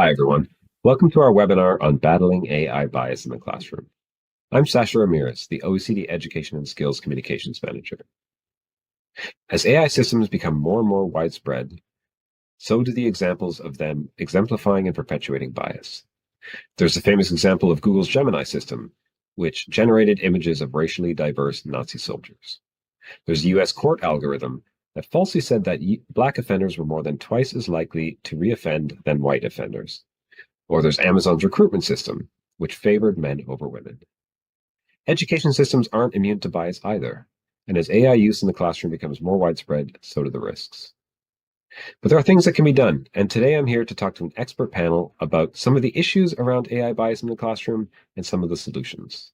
Hi, everyone. Welcome to our webinar on battling AI bias in the classroom. I'm Sasha Ramirez, the OECD Education and Skills Communications Manager. As AI systems become more and more widespread, so do the examples of them exemplifying and perpetuating bias. There's the famous example of Google's Gemini system, which generated images of racially diverse Nazi soldiers. There's a US court algorithm that falsely said that Black offenders were more than twice as likely to reoffend than white offenders. Or there's Amazon's recruitment system, which favored men over women. Education systems aren't immune to bias either, and as AI use in the classroom becomes more widespread, so do the risks. But there are things that can be done, and today I'm here to talk to an expert panel about some of the issues around AI bias in the classroom and some of the solutions.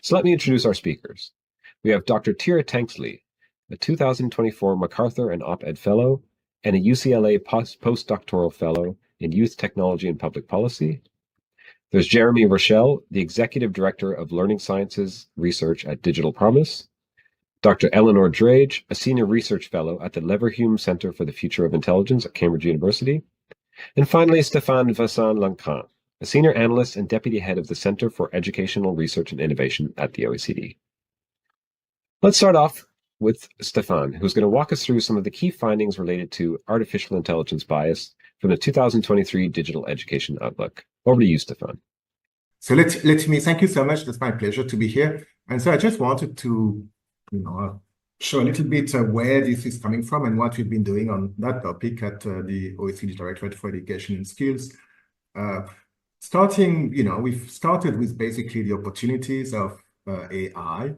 So let me introduce our speakers. We have Dr. Tira Tanksley, a 2024 MacArthur and Op-Ed Fellow and a UCLA postdoctoral fellow in Youth Technology and Public Policy. There's Jeremy Rochelle, the Executive Director of Learning Sciences Research at Digital Promise. Dr. Eleanor Drage, a Senior Research Fellow at the Leverhulme Center for the Future of Intelligence at Cambridge University. And finally, Stéphane Vincent-Lancrin, a Senior Analyst and Deputy Head of the Center for Educational Research and Innovation at the OECD. Let's start off with Stéphane, who's going to walk us through some of the key findings related to artificial intelligence bias from the 2023 Digital Education Outlook. Over to you, Stéphane. So let me thank you so much. It's my pleasure to be here. And so I just wanted to, show a little bit where this is coming from and what we've been doing on that topic at the OECD Directorate for Education and Skills. We've started with basically the opportunities of AI.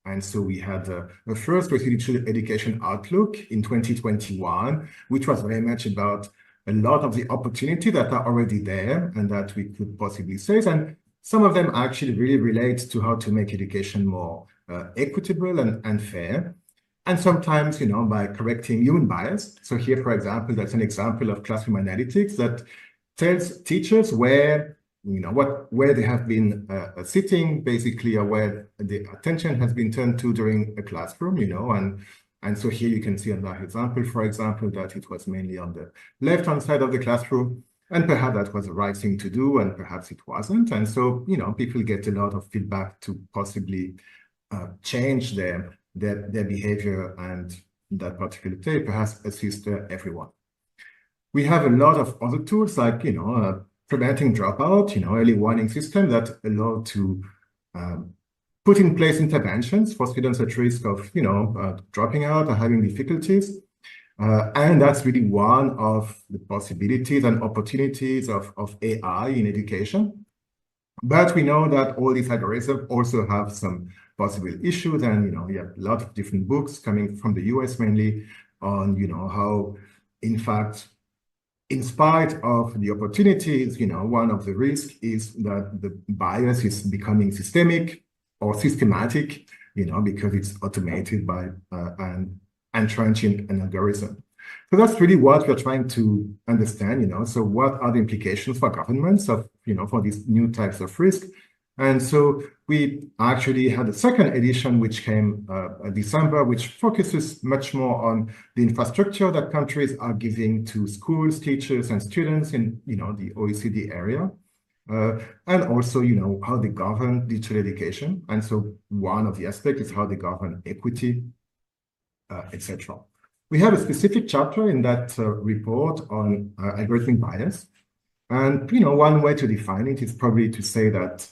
And so we had the first OECD Education Outlook in 2021, which was very much about a lot of the opportunity that are already there and that we could possibly seize. And some of them actually really relate to how to make education more equitable and fair. And sometimes, by correcting human bias. So here, for example, that's an example of classroom analytics that tells teachers where they have been sitting, basically, or where the attention has been turned to during a classroom, and so here you can see on that example, for example, that it was mainly on the left-hand side of the classroom, and perhaps that was the right thing to do, and perhaps it wasn't. And so, people get a lot of feedback to possibly change their behavior and that particular day, perhaps assist everyone. We have a lot of other tools like, preventing dropout, early warning system that allow to put in place interventions for students at risk of, dropping out or having difficulties. And that's really one of the possibilities and opportunities of AI in education. But we know that all these algorithms also have some possible issues. And, we have a lot of different books coming from the US mainly on, how, in fact, in spite of the opportunities, one of the risks is that the bias is becoming systemic or systematic, because it's automated by and entrenched in an algorithm. So that's really what we're trying to understand, So what are the implications for governments of, for these new types of risk? And so we actually had a second edition, which came December, which focuses much more on the infrastructure that countries are giving to schools, teachers, and students in, the OECD area. And also, how they govern digital education. And so one of the aspects is how they govern equity, etc. We have a specific chapter in that report on algorithmic bias. And, one way to define it is probably to say that,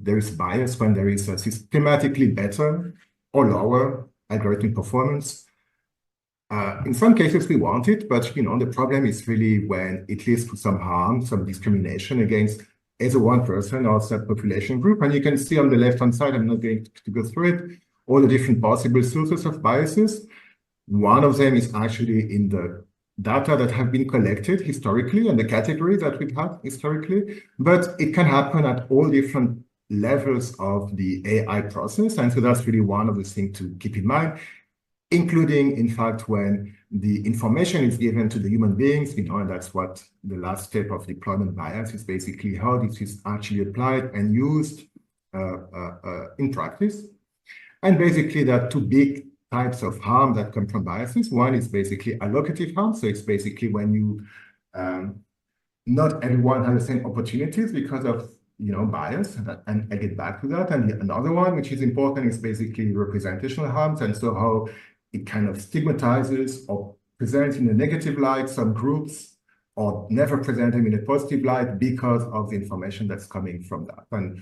there is bias when there is a systematically better or lower algorithmic performance. In some cases, we want it, but, the problem is really when it leads to some harm, some discrimination against either one person or subpopulation group. And you can see on the left-hand side, I'm not going to go through it, all the different possible sources of biases. One of them is actually in the data that have been collected historically and the category that we've had historically, but it can happen at all different levels of the AI process. And so that's really one of the things to keep in mind, including, in fact, when the information is given to the human beings, and that's what the last step of deployment bias is, basically how this is actually applied and used in practice. And basically, there are two big types of harm that come from biases. One is basically allocative harm. So it's basically when you not everyone has the same opportunities because of bias, and I get back to that. And another one, which is important, is basically representational harms, and so how it kind of stigmatizes or presents in a negative light some groups, or never present them in a positive light because of the information that's coming from that. And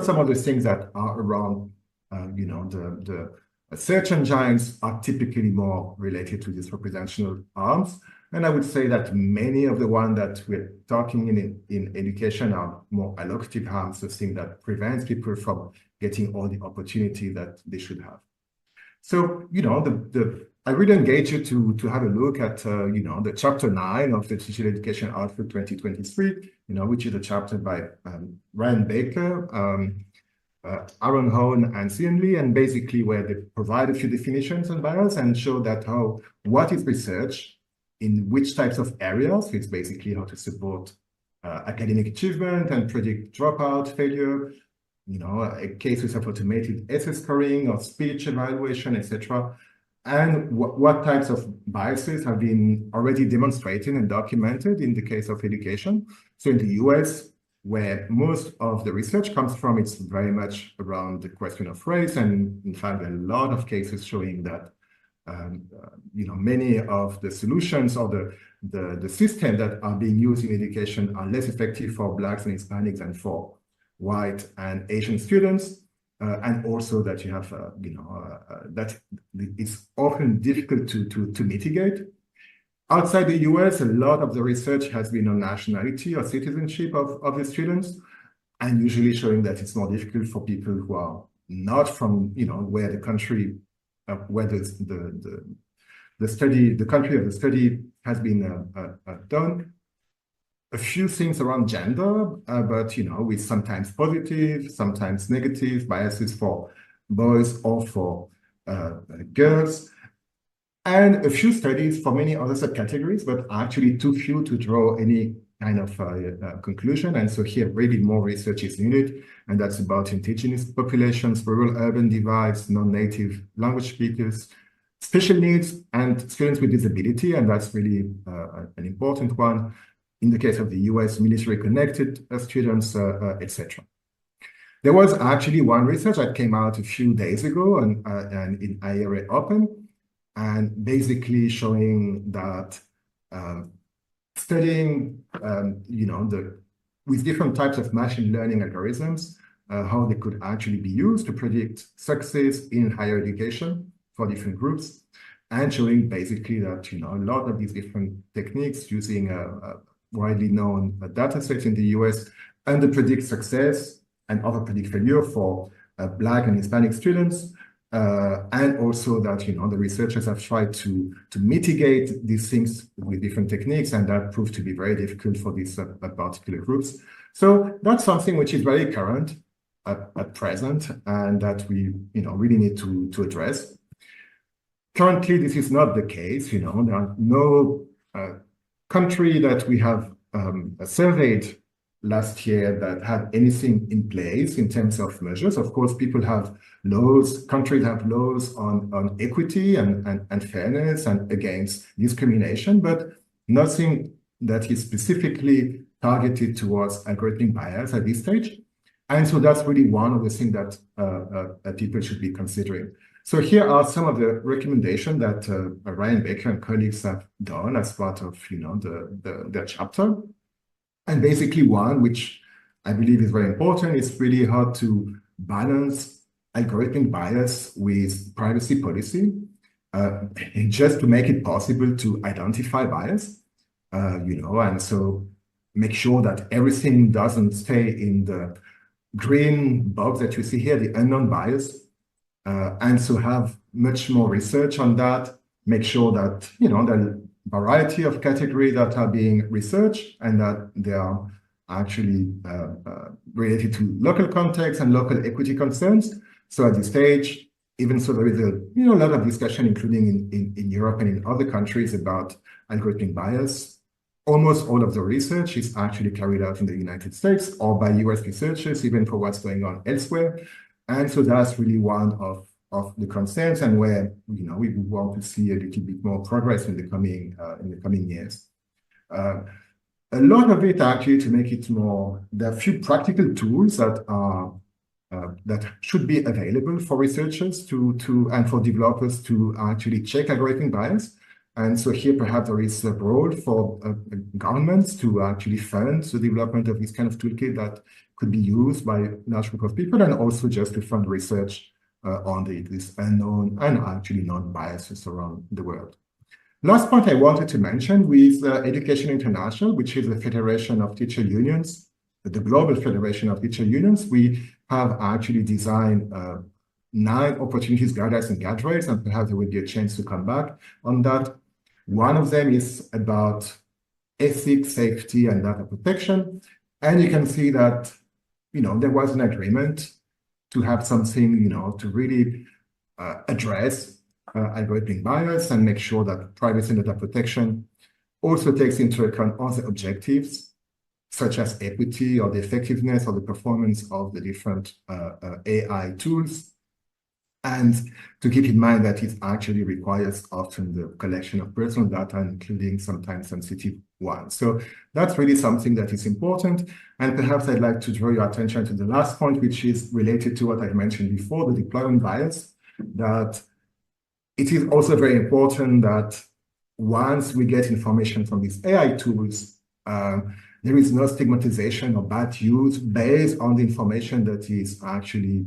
some of the things that are around, the search engines are typically more related to these representational harms. And I would say that many of the ones that we're talking in education are more allocative harms, the thing that prevents people from getting all the opportunity that they should have. So, I really engage you to have a look at, the chapter 9 of the Digital Education Outlook 2023, which is a chapter by Ryan Baker, Aaron Hone, and Cian Lee, and basically where they provide a few definitions on bias and show that what is research, in which types of areas. It's basically how to support academic achievement and predict dropout, failure, cases of automated essay scoring or speech evaluation, etc. And what types of biases have been already demonstrated and documented in the case of education. So in the US, where most of the research comes from, it's very much around the question of race. And in fact, a lot of cases showing that many of the solutions or the systems that are being used in education are less effective for Blacks and Hispanics than for white and Asian students. And also that you have, that it's often difficult to mitigate. Outside the US, a lot of the research has been on nationality or citizenship of the students, and usually showing that it's more difficult for people who are not from, where the country, where the country of the study has been done. A few things around gender, but with sometimes positive, sometimes negative biases for boys or for girls, and a few studies for many other subcategories, but actually too few to draw any kind of conclusion. And so here really more research is needed, and that's about indigenous populations, rural-urban divides, non-native language speakers, special needs, and students with disability, and that's really an important one. In the case of the US, military-connected students, etc. There was actually one research that came out a few days ago and in IRA Open, and basically showing that studying, with different types of machine learning algorithms, how they could actually be used to predict success in higher education for different groups, and showing basically that a lot of these different techniques using widely known data sets in the US underpredict success and overpredict failure for Black and Hispanic students, and also that the researchers have tried to mitigate these things with different techniques, and that proved to be very difficult for these particular groups. So that's something which is very current at present, and that we really need to address. Currently, this is not the case. There are no country that we have surveyed last year that had anything in place in terms of measures. Of course, people have laws, countries have laws on equity and fairness and against discrimination, but nothing that is specifically targeted towards algorithmic bias at this stage. And so that's really one of the things that people should be considering. So here are some of the recommendations that Ryan Baker and colleagues have done as part of their chapter. And basically one, which I believe is very important, is really how to balance algorithmic bias with privacy policy, just to make it possible to identify bias, and so make sure that everything doesn't stay in the green box that you see here, the unknown bias. And so have much more research on that, make sure that, there are a variety of categories that are being researched and that they are actually related to local context and local equity concerns. So at this stage, even so there is a lot of discussion, including in Europe and in other countries, about algorithmic bias. Almost all of the research is actually carried out in the United States or by US researchers, even for what's going on elsewhere. And so that's really one of the concerns, and where we want to see a little bit more progress in the coming years. a lot of it actually to make it more, there are a few practical tools that are that should be available for researchers and for developers to actually check algorithmic bias. And so here perhaps there is a role for governments to actually fund the development of this kind of toolkit that could be used by a large group of people, and also just to fund research on this unknown and actually known biases around the world. Last point I wanted to mention with Education International, which is a federation of teacher unions, the global federation of teacher unions. We have actually designed 9 opportunities, guidelines, and guardrails, and perhaps there will be a chance to come back on that. One of them is about ethics, safety, and data protection. And you can see that, there was an agreement to have something, to really address algorithmic bias and make sure that privacy and data protection also takes into account other objectives, such as equity or the effectiveness or the performance of the different AI tools. And to keep in mind that it actually requires often the collection of personal data, including sometimes sensitive ones. So that's really something that is important. And perhaps I'd like to draw your attention to the last point, which is related to what I mentioned before, the deployment bias, that it is also very important that once we get information from these AI tools, there is no stigmatization or bad use based on the information that is actually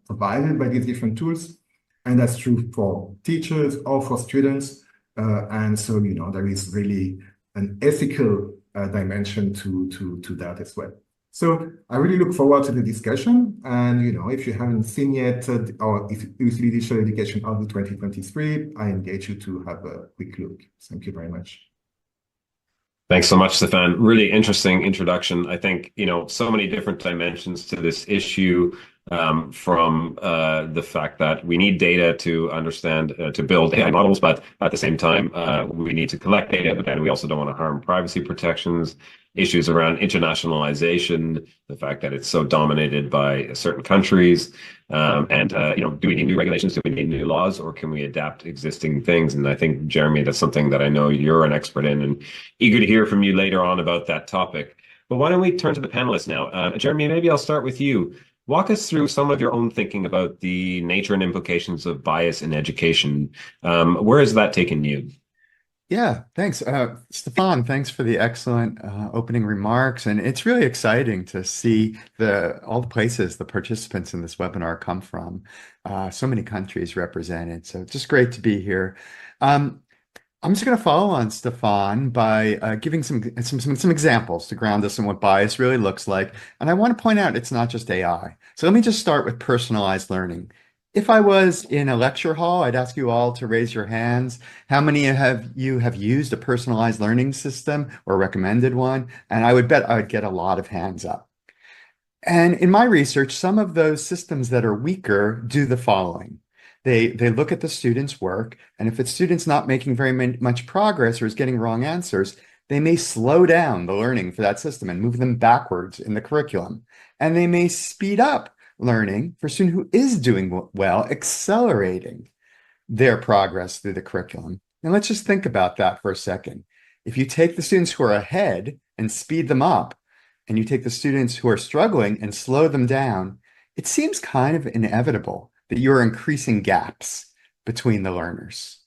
provided by these different tools. And that's true for teachers or for students. And so, there is really an ethical dimension to that as well. So I really look forward to the discussion. And, if you haven't seen yet, our OECD Digital Education Audit 2023, I engage you to have a quick look. Thank you very much. Thanks so much, Stefan. Really interesting introduction. I think, so many different dimensions to this issue, from the fact that we need data to understand, to build AI models, but at the same time, we need to collect data, but then we also don't want to harm privacy protections, issues around internationalization, the fact that it's so dominated by certain countries, and do we need new regulations? Do we need new laws, or can we adapt existing things? And I think, Jeremy, that's something that I know you're an expert in, and eager to hear from you later on about that topic. But why don't we turn to the panelists now? Jeremy, maybe I'll start with you. Walk us through some of your own thinking about the nature and implications of bias in education. Where has that taken you? Yeah, thanks. Stefan, thanks for the excellent opening remarks. And it's really exciting to see all the places the participants in this webinar come from. So many countries represented. So just great to be here. I'm just going to follow on Stefan by giving some examples to ground us in what bias really looks like. And I want to point out it's not just AI. So let me just start with personalized learning. If I was in a lecture hall, I'd ask you all to raise your hands. How many of you have used a personalized learning system or recommended one? And I would bet I would get a lot of hands up. And in my research, some of those systems that are weaker do the following. They look at the student's work, and if the student's not making very much progress or is getting wrong answers, they may slow down the learning for that system and move them backwards in the curriculum. And they may speed up learning for a student who is doing well, accelerating their progress through the curriculum. And let's just think about that for a second. If you take the students who are ahead and speed them up, and you take the students who are struggling and slow them down, it seems kind of inevitable that you're increasing gaps between the learners.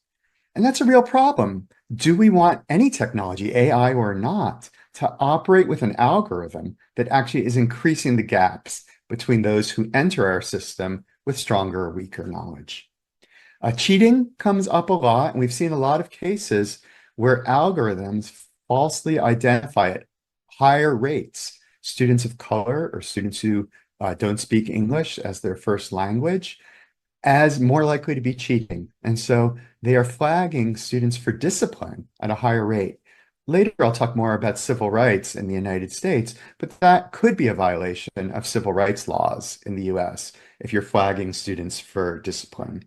And that's a real problem. Do we want any technology, AI or not, to operate with an algorithm that actually is increasing the gaps between those who enter our system with stronger or weaker knowledge? Cheating comes up a lot, and we've seen a lot of cases where algorithms falsely identify at higher rates students of color or students who don't speak English as their first language as more likely to be cheating. And so they are flagging students for discipline at a higher rate. Later, I'll talk more about civil rights in the United States, but that could be a violation of civil rights laws in the US if you're flagging students for discipline.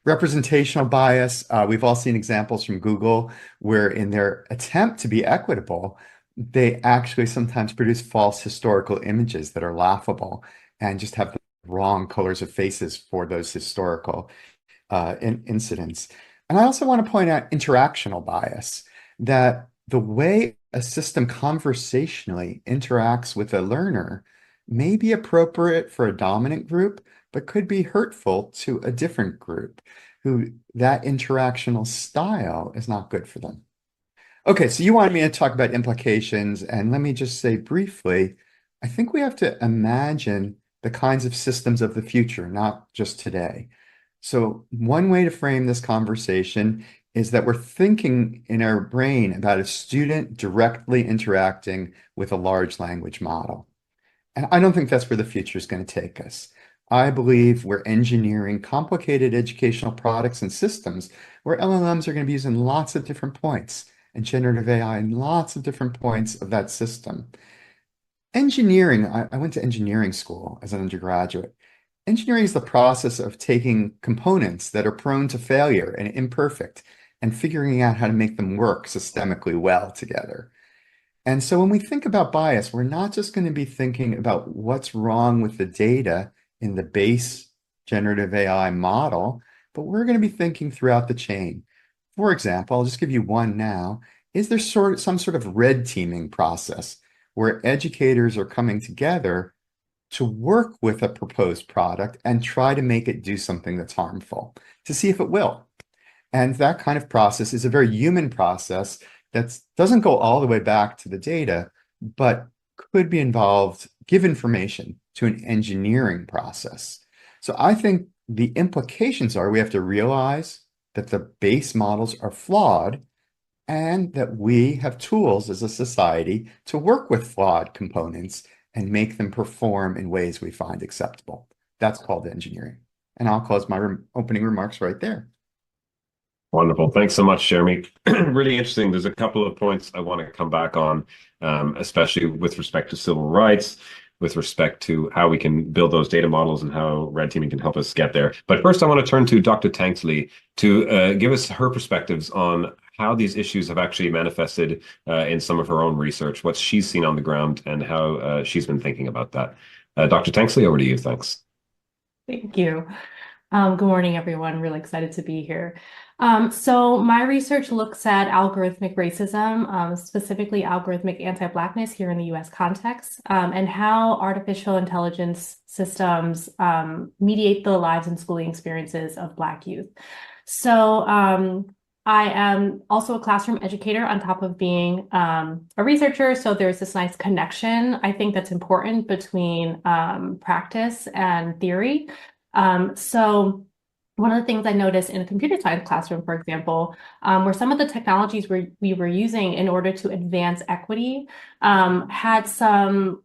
Representational bias, we've all seen examples from Google where in their attempt to be equitable, they actually sometimes produce false historical images that are laughable and just have the wrong colors of faces for those historical incidents. And I also want to point out interactional bias, that the way a system conversationally interacts with a learner may be appropriate for a dominant group, but could be hurtful to a different group who that interactional style is not good for them. Okay, so you wanted me to talk about implications, and let me just say briefly, I think we have to imagine the kinds of systems of the future, not just today. So one way to frame this conversation is that we're thinking in our brain about a student directly interacting with a large language model. And I don't think that's where the future is going to take us. I believe we're engineering complicated educational products and systems where LLMs are going to be used in lots of different points and generative AI in lots of different points of that system. Engineering, I went to engineering school as an undergraduate. Engineering is the process of taking components that are prone to failure and imperfect and figuring out how to make them work systemically well together. And so when we think about bias, we're not just going to be thinking about what's wrong with the data in the base generative AI model, but we're going to be thinking throughout the chain. For example, I'll just give you one now. Is there some sort of red teaming process where educators are coming together to work with a proposed product and try to make it do something that's harmful to see if it will? And that kind of process is a very human process that doesn't go all the way back to the data, but could be involved, give information to an engineering process. So I think the implications are we have to realize that the base models are flawed and that we have tools as a society to work with flawed components and make them perform in ways we find acceptable. That's called engineering. And I'll close my opening remarks right there. Wonderful. Thanks so much, Jeremy. Really interesting. There's a couple of points I want to come back on, especially with respect to civil rights, with respect to how we can build those data models and how red teaming can help us get there. But first, I want to turn to Dr. Tanksley to give us her perspectives on how these issues have actually manifested in some of her own research, what she's seen on the ground, and how she's been thinking about that. Dr. Tanksley, over to you. Thanks. Thank you. Good morning, everyone. Really excited to be here. So my research looks at algorithmic racism, specifically algorithmic anti-Blackness here in the US context, and how artificial intelligence systems mediate the lives and schooling experiences of Black youth. So I am also a classroom educator on top of being a researcher. So there's this nice connection, I think, that's important between practice and theory. So one of the things I noticed in a computer science classroom, for example, were some of the technologies we were using in order to advance equity had some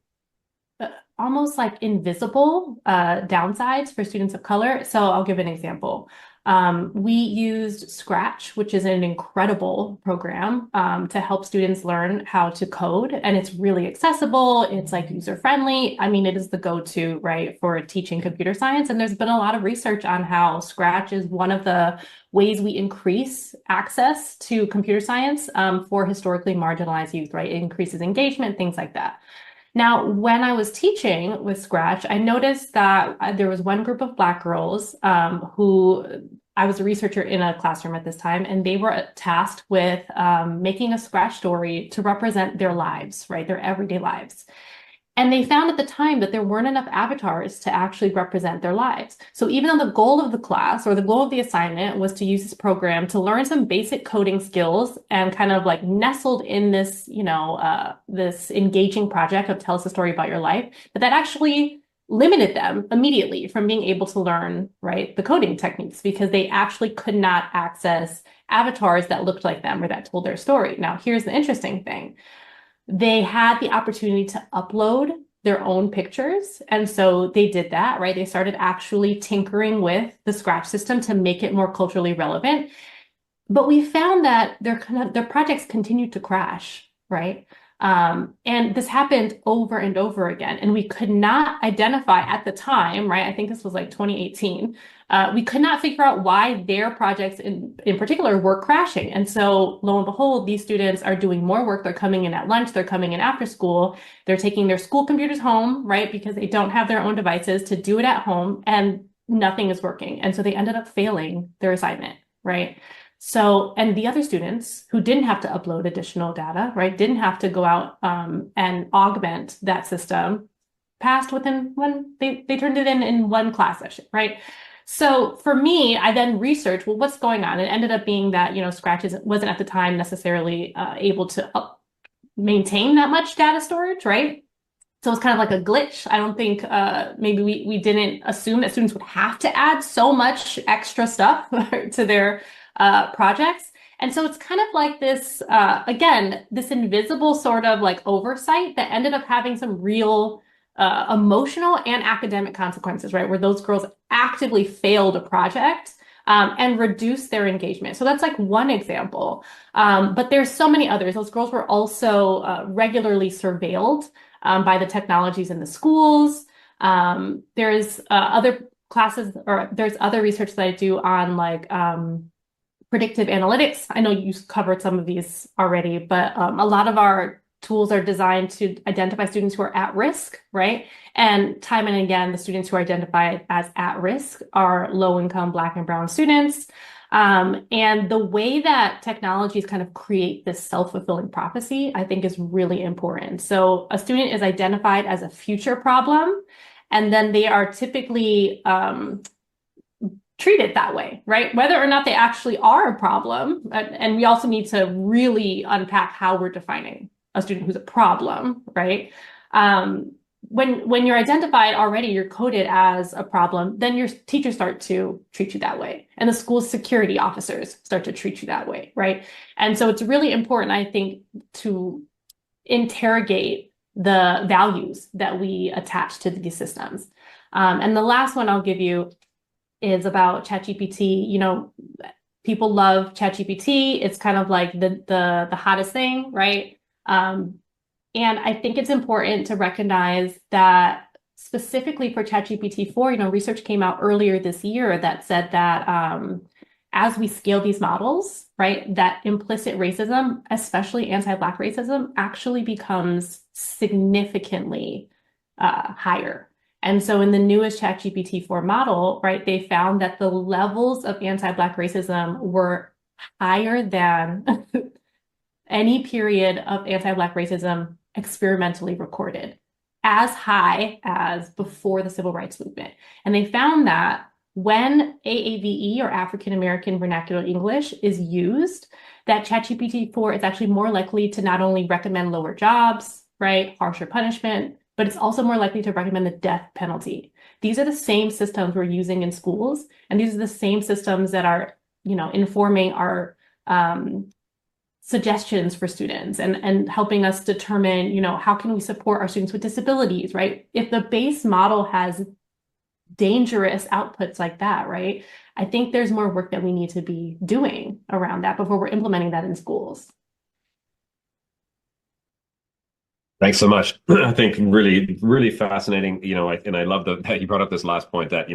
almost like invisible downsides for students of color. So I'll give an example. We used Scratch, which is an incredible program to help students learn how to code. And it's really accessible. It's like user-friendly. I mean, it is the go-to, right, for teaching computer science. And there's been a lot of research on how Scratch is one of the ways we increase access to computer science for historically marginalized youth, right? It increases engagement, things like that. Now, when I was teaching with Scratch, I noticed that there was one group of Black girls who I was a researcher in a classroom at this time, and they were tasked with making a Scratch story to represent their lives, right, their everyday lives. And they found at the time that there weren't enough avatars to actually represent their lives. So even though the goal of the class or the goal of the assignment was to use this program to learn some basic coding skills and kind of like nestled in this, this engaging project of tell us a story about your life, but that actually limited them immediately from being able to learn, right, the coding techniques because they actually could not access avatars that looked like them or that told their story. Now, here's the interesting thing. They had the opportunity to upload their own pictures. And so they did that, right? They started actually tinkering with the Scratch system to make it more culturally relevant. But we found that their projects continued to crash, right? And this happened over and over again. And we could not identify at the time, right? I think this was like 2018. We could not figure out why their projects in particular were crashing. And so lo and behold, these students are doing more work. They're coming in at lunch. They're coming in after school. They're taking their school computers home, right? Because they don't have their own devices to do it at home and nothing is working. And so they ended up failing their assignment, right? So, and the other students who didn't have to upload additional data, right, didn't have to go out and augment that system, passed within one, they turned it in one class session, right? So for me, I then researched, well, what's going on? It ended up being that, Scratch wasn't at the time necessarily able to maintain that much data storage, right? So it's kind of like a glitch. I don't think maybe we didn't assume that students would have to add so much extra stuff to their projects. And so it's kind of like this, again, this invisible sort of like oversight that ended up having some real emotional and academic consequences, right? Where those girls actively failed a project and reduced their engagement. So that's like one example. But there's so many others. Those girls were also regularly surveilled by the technologies in the schools. There's other classes, or there's other research that I do on like predictive analytics. I know you covered some of these already, but a lot of our tools are designed to identify students who are at risk, right? And time and again, the students who are identified as at risk are low-income Black and Brown students. And the way that technologies kind of create this self-fulfilling prophecy, I think is really important. So a student is identified as a future problem, and then they are typically treated that way, right? Whether or not they actually are a problem. And we also need to really unpack how we're defining a student who's a problem, right? When you're identified already, you're coded as a problem, then your teachers start to treat you that way. And the school's security officers start to treat you that way, right? And so it's really important, I think, to interrogate the values that we attach to these systems. And the last one I'll give you is about ChatGPT. People love ChatGPT. It's kind of like the hottest thing, right? And I think it's important to recognize that specifically for ChatGPT-4, research came out earlier this year that said that as we scale these models, right, that implicit racism, especially anti-Black racism, actually becomes significantly higher. And so in the newest ChatGPT-4 model, right, they found that the levels of anti-Black racism were higher than any period of anti-Black racism experimentally recorded, as high as before the Civil Rights Movement. And they found that when AAVE, or African American Vernacular English, is used, that ChatGPT-4 is actually more likely to not only recommend lower jobs, right, harsher punishment, but it's also more likely to recommend the death penalty. These are the same systems we're using in schools, and these are the same systems that are, informing our suggestions for students and helping us determine, how can we support our students with disabilities, right? If the base model has dangerous outputs like that, right, I think there's more work that we need to be doing around that before we're implementing that in schools. Thanks so much. I think really, really fascinating, and I love that you brought up this last point that,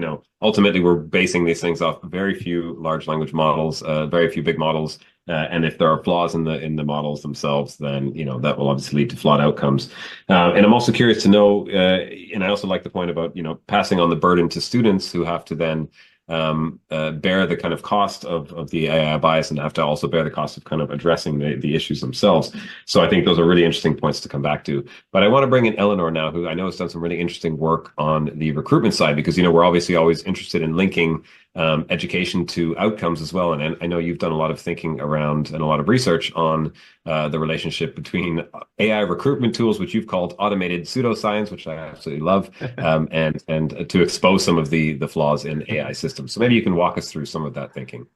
ultimately we're basing these things off very few large language models, very few big models. And if there are flaws in the models themselves, then, that will obviously lead to flawed outcomes. And I'm also curious to know, and I also like the point about, passing on the burden to students who have to then bear the kind of cost of the AI bias and have to also bear the cost of kind of addressing the issues themselves. So I think those are really interesting points to come back to. But I want to bring in Eleanor now, who I know has done some really interesting work on the recruitment side, because, we're obviously always interested in linking education to outcomes as well. And I know you've done a lot of thinking around and a lot of research on the relationship between AI recruitment tools, which you've called automated pseudoscience, which I absolutely love, and to expose some of the flaws in AI systems. So maybe you can walk us through some of that thinking.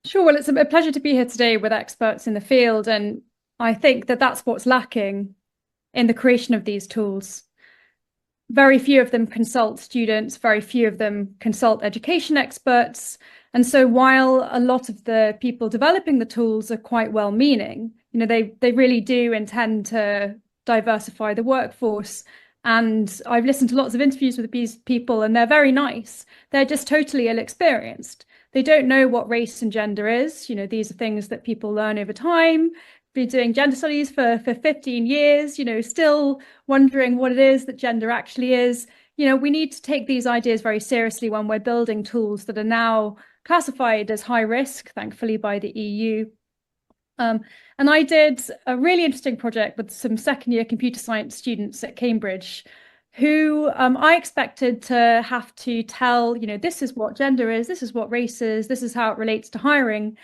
Sure. Well, it's a pleasure to be here today with experts in the field. And I think that that's what's lacking in the creation of these tools. Very few of them consult students, very few of them consult education experts. And so while a lot of the people developing the tools are quite well-meaning, they really do intend to diversify the workforce. And I've listened to lots of interviews with these people, and they're very nice. They're just totally ill-experienced. They don't know what race and gender is. These are things that people learn over time. Been doing gender studies for 15 years, still wondering what it is that gender actually is. We need to take these ideas very seriously when we're building tools that are now classified as high risk, thankfully, by the EU. And I did a really interesting project with some second-year computer science students at Cambridge who I expected to have to tell, this is what gender is, this is what race is, this is how it relates to hiring.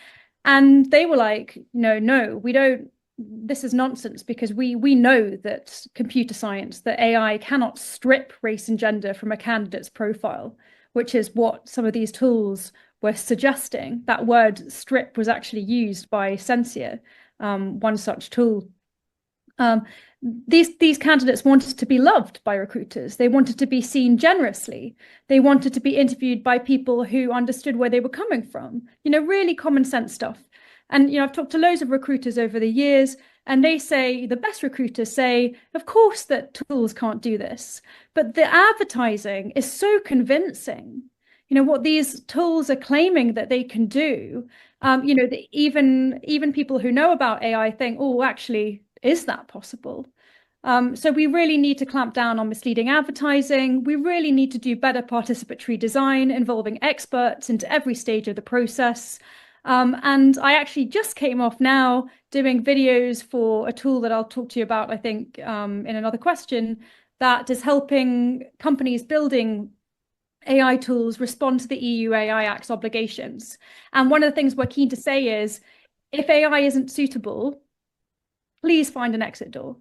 And they were like, no, we don't, this is nonsense, because we know that computer science, that AI cannot strip race and gender from a candidate's profile, which is what some of these tools were suggesting. That word strip was actually used by Sensia, one such tool. These candidates wanted to be loved by recruiters. They wanted to be seen generously. They wanted to be interviewed by people who understood where they were coming from, really common sense stuff. And, I've talked to loads of recruiters over the years, and they say, the best recruiters say, of course that tools can't do this, but the advertising is so convincing. What these tools are claiming that they can do, that even people who know about AI think, oh, actually, is that possible? So we really need to clamp down on misleading advertising. We really need to do better participatory design involving experts into every stage of the process. And I actually just came off now doing videos for a tool that I'll talk to you about, I think, in another question, that is helping companies building AI tools respond to the EU AI Act's obligations. And one of the things we're keen to say is, if AI isn't suitable, please find an exit door.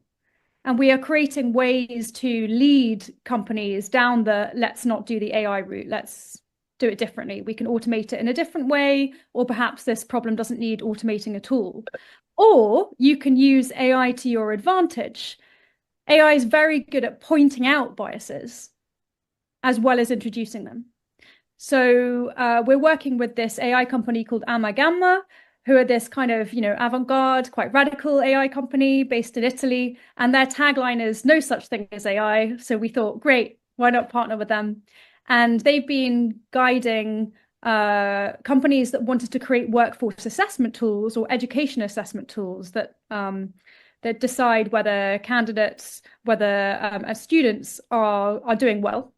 And we are creating ways to lead companies down the let's not do the AI route, let's do it differently. We can automate it in a different way, or perhaps this problem doesn't need automating at all. Or you can use AI to your advantage. AI is very good at pointing out biases as well as introducing them. So we're working with this AI company called Amagamma, who are this kind of, avant-garde, quite radical AI company based in Italy. And their tagline is no such thing as AI. So we thought, great, why not partner with them? And they've been guiding companies that wanted to create workforce assessment tools or education assessment tools that that decide whether candidates, whether students are doing well.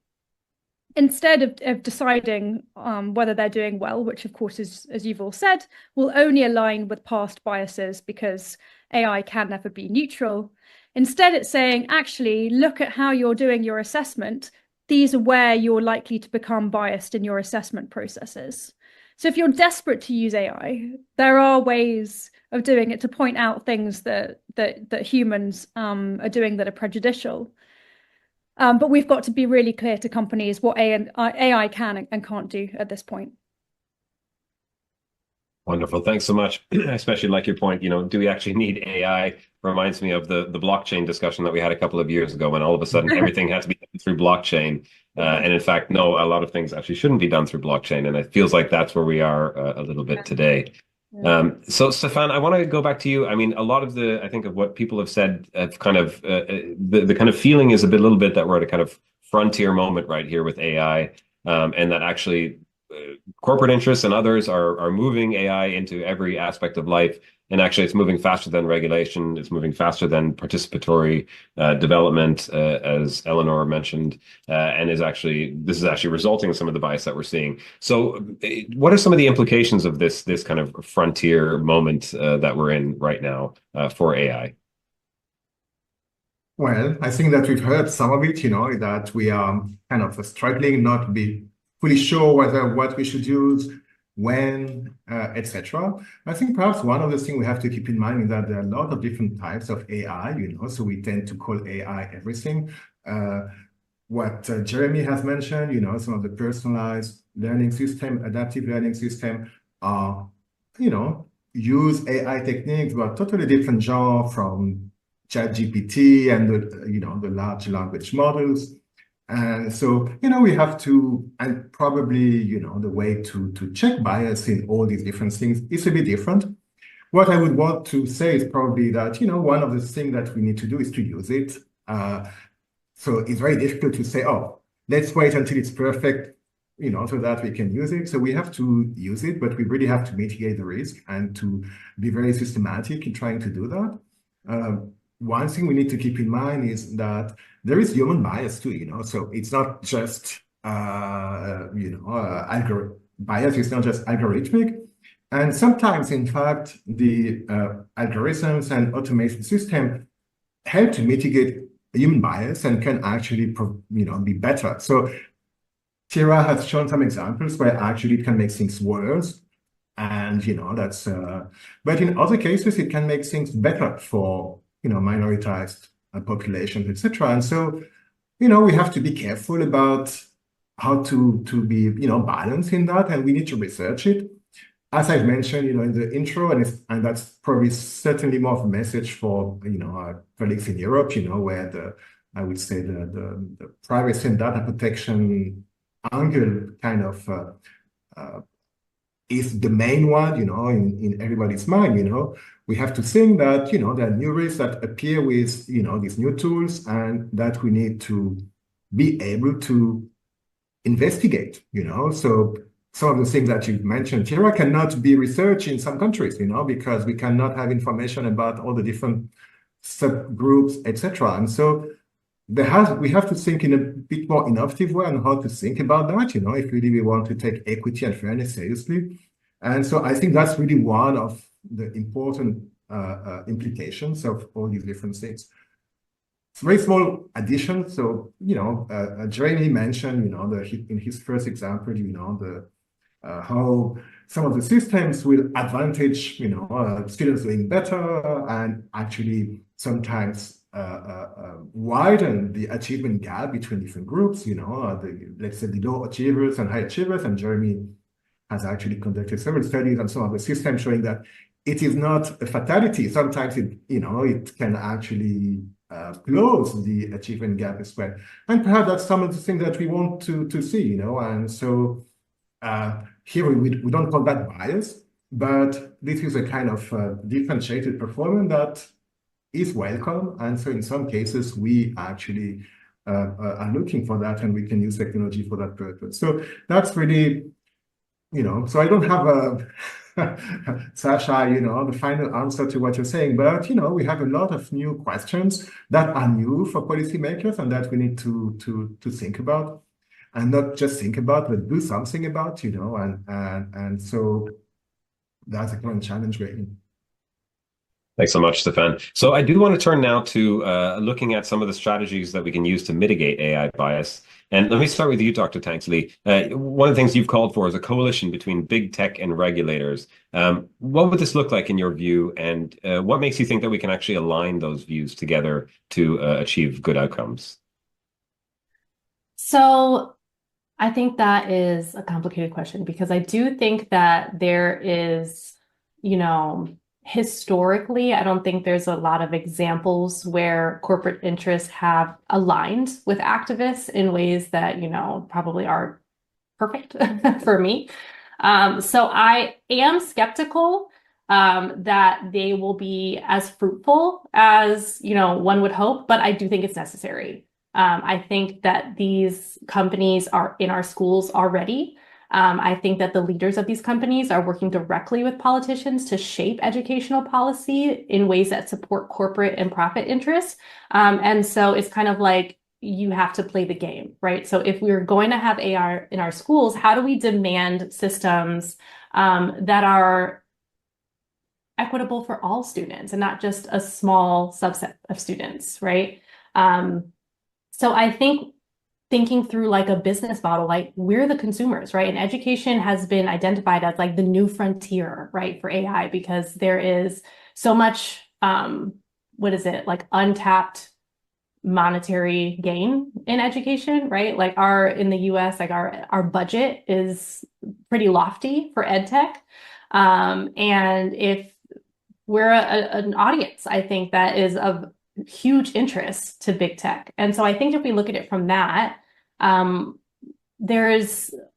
Instead of deciding whether they're doing well, which of course is, as you've all said, will only align with past biases because AI can never be neutral. Instead, it's saying, actually, look at how you're doing your assessment. These are where you're likely to become biased in your assessment processes. So if you're desperate to use AI, there are ways of doing it to point out things that humans are doing that are prejudicial. But we've got to be really clear to companies what AI can and can't do at this point. Wonderful. Thanks so much. I especially like your point, do we actually need AI? Reminds me of the blockchain discussion that we had a couple of years ago, when all of a sudden everything had to be done through blockchain. And in fact, no, a lot of things actually shouldn't be done through blockchain. And it feels like that's where we are a little bit today. So Stefan, I want to go back to you. I mean, a lot of I think of what people have said, have kind of the kind of feeling is a little bit that we're at a kind of frontier moment right here with AI, and that actually corporate interests and others are moving AI into every aspect of life. And actually, it's moving faster than regulation. It's moving faster than participatory development, as Eleanor mentioned, and this is actually resulting in some of the bias that we're seeing. So what are some of the implications of this kind of frontier moment that we're in right now for AI? Well, I think that we've heard some of it, that we are kind of struggling not to be fully sure what we should use, when, etc. I think perhaps one of the things we have to keep in mind is that there are a lot of different types of AI, so we tend to call AI everything. What Jeremy has mentioned, some of the personalized learning system, adaptive learning system are, use AI techniques, but totally different genre from ChatGPT and the large language models. And so, we have to, and probably, the way to check bias in all these different things is a bit different. What I would want to say is probably that, one of the things that we need to do is to use it. So it's very difficult to say, oh, let's wait until it's perfect, so that we can use it. So we have to use it, but we really have to mitigate the risk and to be very systematic in trying to do that. One thing we need to keep in mind is that there is human bias too, so it's not just, bias is not just algorithmic. And sometimes, in fact, the algorithms and automation system help to mitigate human bias and can actually, be better. So Tira has shown some examples where actually it can make things worse. And, that's, but in other cases, it can make things better for, minoritized populations, etc. And so, we have to be careful about how to be, balanced in that, and we need to research it. As I've mentioned, in the intro, and that's probably certainly more of a message for, our colleagues in Europe, where I would say the privacy and data protection angle kind of is the main one, in everybody's mind, we have to think that, there are new risks that appear with, these new tools, and that we need to be able to investigate, So some of the things that you've mentioned, Tira cannot be researched in some countries, because we cannot have information about all the different subgroups, etc. And so we have to think in a bit more innovative way on how to think about that, if really we want to take equity and fairness seriously. And so I think that's really one of the important implications of all these different things. It's a very small addition. So, Jeremy mentioned, in his first example, how some of the systems will advantage, students doing better and actually sometimes widen the achievement gap between different groups, let's say the low achievers and high achievers. And Jeremy has actually conducted several studies on some of the systems showing that it is not a fatality. Sometimes it can actually close the achievement gap as well. And perhaps that's some of the things that we want to see, and so here we don't call that bias, but this is a kind of differentiated performance that is welcome. And so in some cases, we actually are looking for that, and we can use technology for that purpose. So that's really, so I don't have Sasha, the final answer to what you're saying, but, we have a lot of new questions that are new for policymakers and that we need to think about, and not just think about, but do something about, and so that's a current challenge we're in. Thanks so much, Stefan. So I do want to turn now to looking at some of the strategies that we can use to mitigate AI bias. And let me start with you, Dr. Tanksley. One of the things you've called for is a coalition between big tech and regulators. What would this look like in your view? And what makes you think that we can actually align those views together to achieve good outcomes? So I think that is a complicated question, because I do think that there is, historically, I don't think there's a lot of examples where corporate interests have aligned with activists in ways that, probably are perfect for me. So I am skeptical that they will be as fruitful as, one would hope, but I do think it's necessary. I think that these companies are in our schools already. I think that the leaders of these companies are working directly with politicians to shape educational policy in ways that support corporate and profit interests. And so it's kind of like you have to play the game, right? So if we're going to have AI in our schools, how do we demand systems that are equitable for all students and not just a small subset of students, right? So I think thinking through like a business model, like we're the consumers, right? And education has been identified as like the new frontier, right, for AI, because there is so much, like untapped monetary gain in education, right? Like in the US, like our budget is pretty lofty for ed tech. And if we're an audience, I think that is of huge interest to big tech. And so I think if we look at it from that,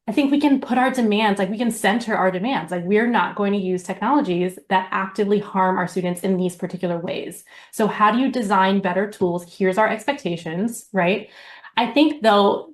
I think we can put our demands, like we can center our demands, like we're not going to use technologies that actively harm our students in these particular ways. So how do you design better tools? Here's our expectations, right? I think though,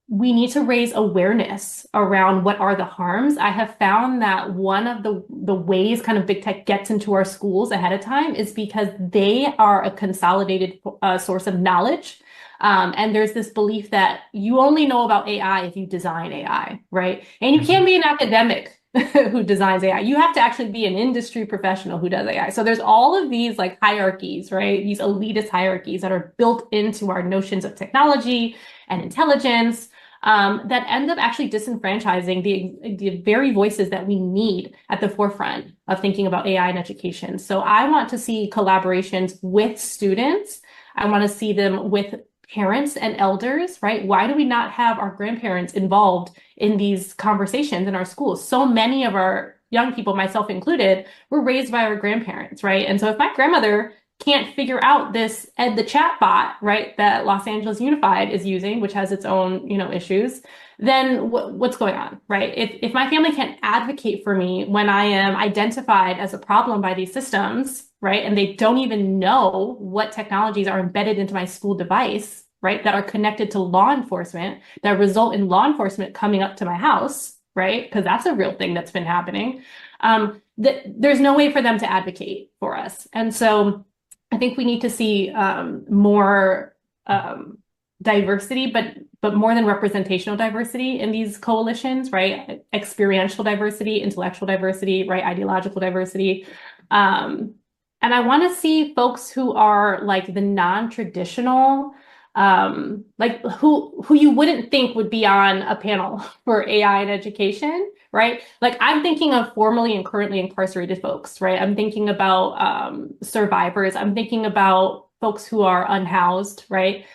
we need to raise awareness around what are the harms. I have found that one of the ways kind of big tech gets into our schools ahead of time is because they are a consolidated source of knowledge. And there's this belief that you only know about AI if you design AI, right? And you can't be an academic who designs AI. You have to actually be an industry professional who does AI. So there's all of these like hierarchies, right? These elitist hierarchies that are built into our notions of technology and intelligence, that end up actually disenfranchising the very voices that we need at the forefront of thinking about AI in education. So I want to see collaborations with students. I want to see them with parents and elders, right? Why do we not have our grandparents involved in these conversations in our schools? So many of our young people, myself included, were raised by our grandparents, right? And so if my grandmother can't figure out this the chat bot, right, that Los Angeles Unified is using, which has its own, issues, then what's going on, right? If my family can't advocate for me when I am identified as a problem by these systems, right, and they don't even know what technologies are embedded into my school device, right, that are connected to law enforcement, that result in law enforcement coming up to my house, right, because that's a real thing that's been happening, there's no way for them to advocate for us. And so I think we need to see more diversity, but more than representational diversity in these coalitions, right? Experiential diversity, intellectual diversity, right? Ideological diversity. And I want to see folks who are like the non-traditional, like who you wouldn't think would be on a panel for AI in education, right? Like I'm thinking of formerly and currently incarcerated folks, right? I'm thinking about survivors. I'm thinking about folks who are unhoused, right?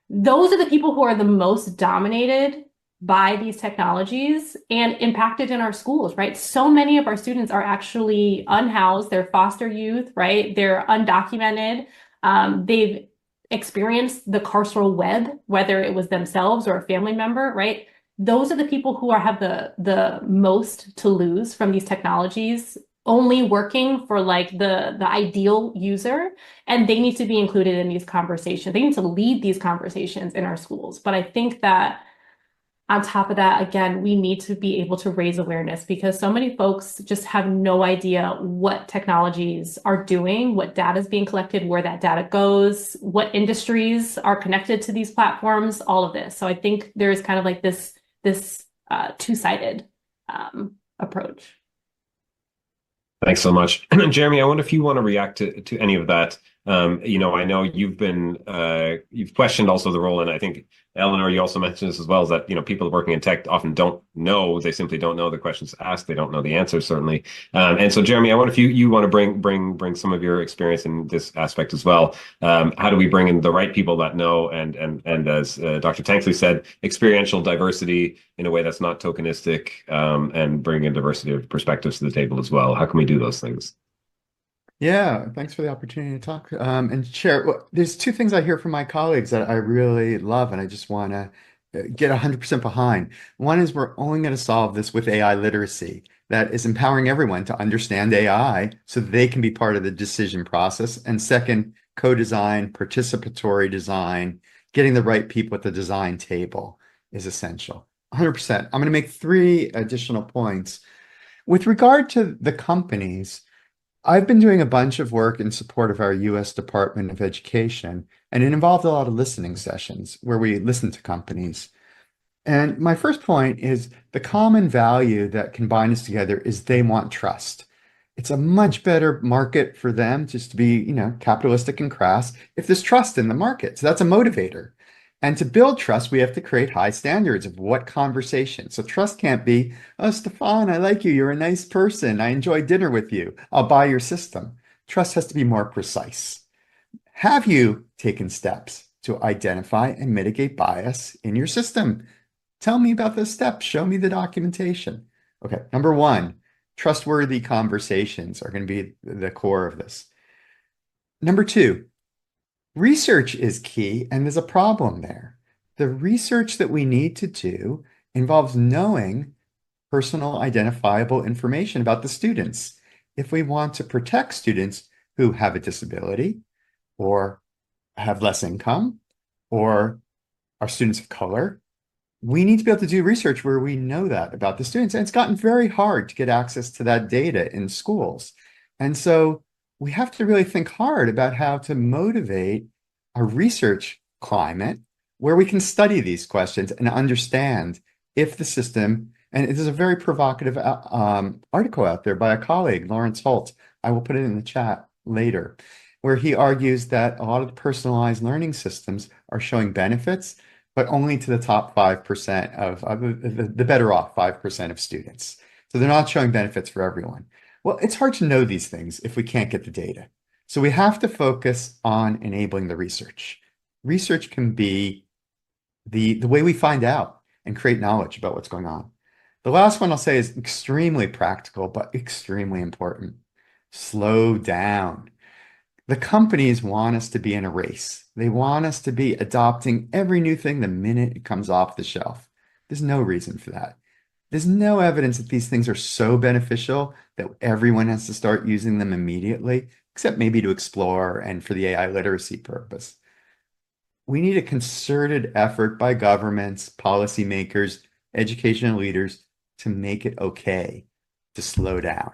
Those are the people who are the most dominated by these technologies and impacted in our schools, right? So many of our students are actually unhoused. They're foster youth, right? They're undocumented. They've experienced the carceral web, whether it was themselves or a family member, right? Those are the people who have the most to lose from these technologies, only working for like the ideal user, and they need to be included in these conversations. They need to lead these conversations in our schools. But I think that on top of that, again, we need to be able to raise awareness because so many folks just have no idea what technologies are doing, what data is being collected, where that data goes, what industries are connected to these platforms, all of this. So I think there's kind of like this two-sided approach. Thanks so much. Jeremy, I wonder if you want to react to any of that. I know you've questioned also the role, and I think Eleanor, you also mentioned this as well, is that people working in tech often don't know. They simply don't know the questions asked. They don't know the answers, certainly. And so, Jeremy, I wonder if you want to bring some of your experience in this aspect as well. How do we bring in the right people that know, and as Dr. Tanksley said, experiential diversity in a way that's not tokenistic, and bring in diversity of perspectives to the table as well? How can we do those things? Yeah, thanks for the opportunity to talk and share. Well, there's two things I hear from my colleagues that I really love, and I just want to get 100% behind. One is we're only going to solve this with AI literacy that is empowering everyone to understand AI so they can be part of the decision process. And second, co-design, participatory design, getting the right people at the design table is essential. 100%. I'm going to make 3 additional points. With regard to the companies, I've been doing a bunch of work in support of our U.S. Department of Education, and it involved a lot of listening sessions where we listen to companies. And my first point is the common value that can bind us together is they want trust. It's a much better market for them just to be, capitalistic and crass if there's trust in the market. So that's a motivator. And to build trust, we have to create high standards of what conversation. So trust can't be, oh, Stefan, I like you. You're a nice person. I enjoy dinner with you. I'll buy your system. Trust has to be more precise. Have you taken steps to identify and mitigate bias in your system? Tell me about those steps. Show me the documentation. Okay, number 1, trustworthy conversations are going to be the core of this. Number 2, research is key, and there's a problem there. The research that we need to do involves knowing personal identifiable information about the students. If we want to protect students who have a disability or have less income or are students of color, we need to be able to do research where we know that about the students. And it's gotten very hard to get access to that data in schools. And so we have to really think hard about how to motivate a research climate where we can study these questions and understand if the system, and there's a very provocative article out there by a colleague, Lawrence Holt. I will put it in the chat later, where he argues that a lot of the personalized learning systems are showing benefits, but only to the top 5% of the better off 5% of students. So they're not showing benefits for everyone. Well, it's hard to know these things if we can't get the data. So we have to focus on enabling the research. Research can be the way we find out and create knowledge about what's going on. The last one I'll say is extremely practical, but extremely important. Slow down. The companies want us to be in a race. They want us to be adopting every new thing the minute it comes off the shelf. There's no reason for that. There's no evidence that these things are so beneficial that everyone has to start using them immediately, except maybe to explore and for the AI literacy purpose. We need a concerted effort by governments, policymakers, educational leaders to make it okay to slow down.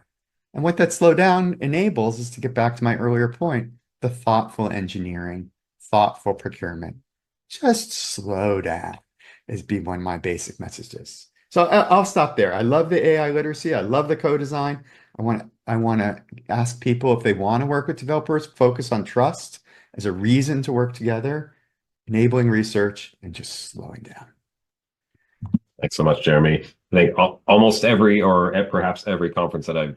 And what that slow down enables is, to get back to my earlier point, the thoughtful engineering, thoughtful procurement. Just slow down is one of my basic messages. So I'll stop there. I love the AI literacy. I love the co-design. I want to ask people, if they want to work with developers, focus on trust as a reason to work together, enabling research, and just slowing down. Thanks so much, Jeremy. I think almost every, or perhaps every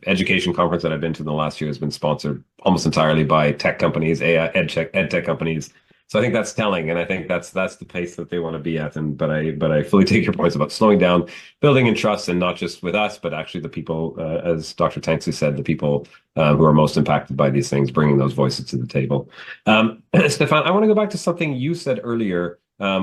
education conference that I've been to in the last year has been sponsored almost entirely by tech companies, AI, ed tech companies. So I think that's telling, and I think that's the pace that they want to be at. But I fully take your points about slowing down, building in trust, and not just with us, but actually the people, as Dr. Tanksley said, the people who are most impacted by these things, bringing those voices to the table. Stefan, I want to go back to something you said earlier,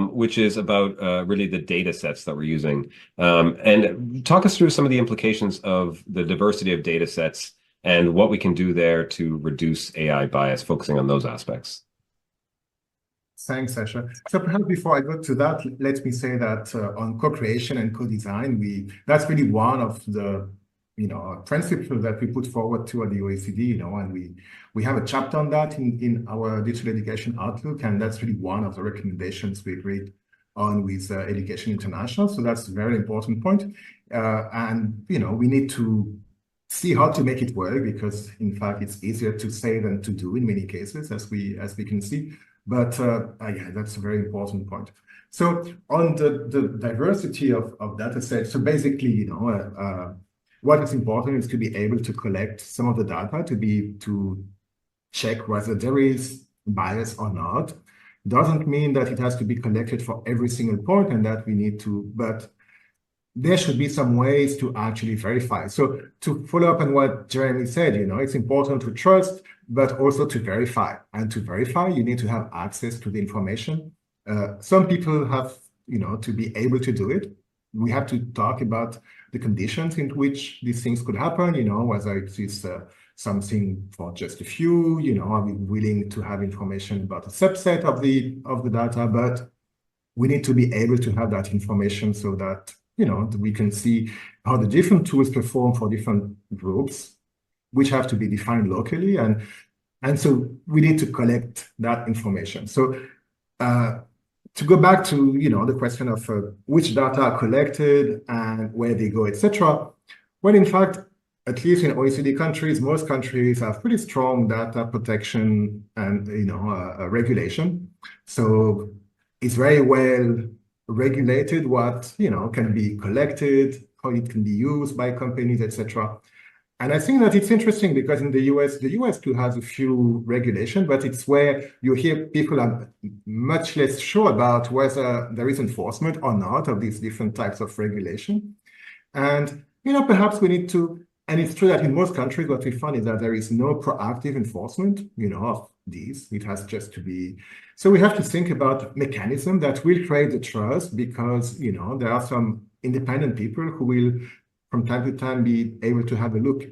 which is about really the data sets that we're using, and talk us through some of the implications of the diversity of data sets and what we can do there to reduce AI bias, focusing on those aspects. Thanks, Sasha. So perhaps before I go to that, let me say that on co-creation and co-design, that's really one of the principles that we put forward to at the OECD, and we have a chapter on that in our Digital Education Outlook, and that's really one of the recommendations we agreed on with Education International. So that's a very important point. And we need to see how to make it work, because in fact it's easier to say than to do in many cases, as we can see. But yeah, that's a very important point. So on the diversity of data sets, so basically, what is important is to be able to collect some of the data to check whether there is bias or not. Doesn't mean that it has to be collected for every single point, and that we need to, but there should be some ways to actually verify. So to follow up on what Jeremy said, it's important to trust, but also to verify. And to verify, you need to have access to the information. Some people have, to be able to do it. We have to talk about the conditions in which these things could happen, whether it is something for just a few, are we willing to have information about a subset of the data, but we need to be able to have that information so that we can see how the different tools perform for different groups, which have to be defined locally. And so we need to collect that information. So to go back to, the question of which data are collected and where they go, etc. Well, in fact, at least in OECD countries, most countries have pretty strong data protection and, regulation. So it's very well regulated what can be collected, how it can be used by companies, etc. And I think that it's interesting because in the US too has a few regulations, but it's where you hear people are much less sure about whether there is enforcement or not of these different types of regulation. And perhaps we need to, and it's true that in most countries what we found is that there is no proactive enforcement of these. It has just to be. So we have to think about mechanisms that will create the trust, because there are some independent people who will from time to time be able to have a look.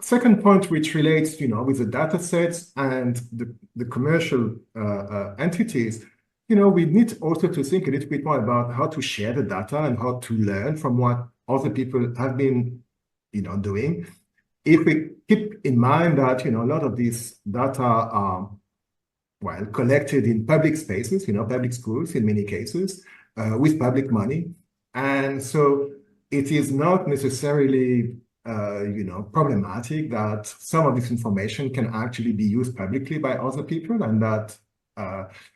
Second point, which relates with the data sets and the commercial entities, we need also to think a little bit more about how to share the data and how to learn from what other people have been doing. If we keep in mind that a lot of these data are well, collected in public spaces, public schools in many cases, with public money. And so it is not necessarily, problematic that some of this information can actually be used publicly by other people, and that,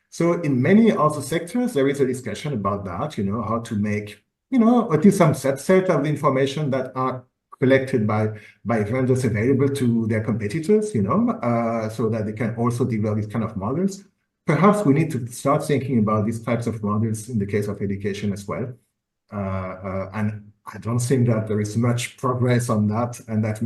so in many other sectors, there is a discussion about that, how to make, at least some subset of the information that are collected by vendors available to their competitors, so that they can also develop these kind of models. Perhaps we need to start thinking about these types of models in the case of education as well. And I don't think that there is much progress on that, and that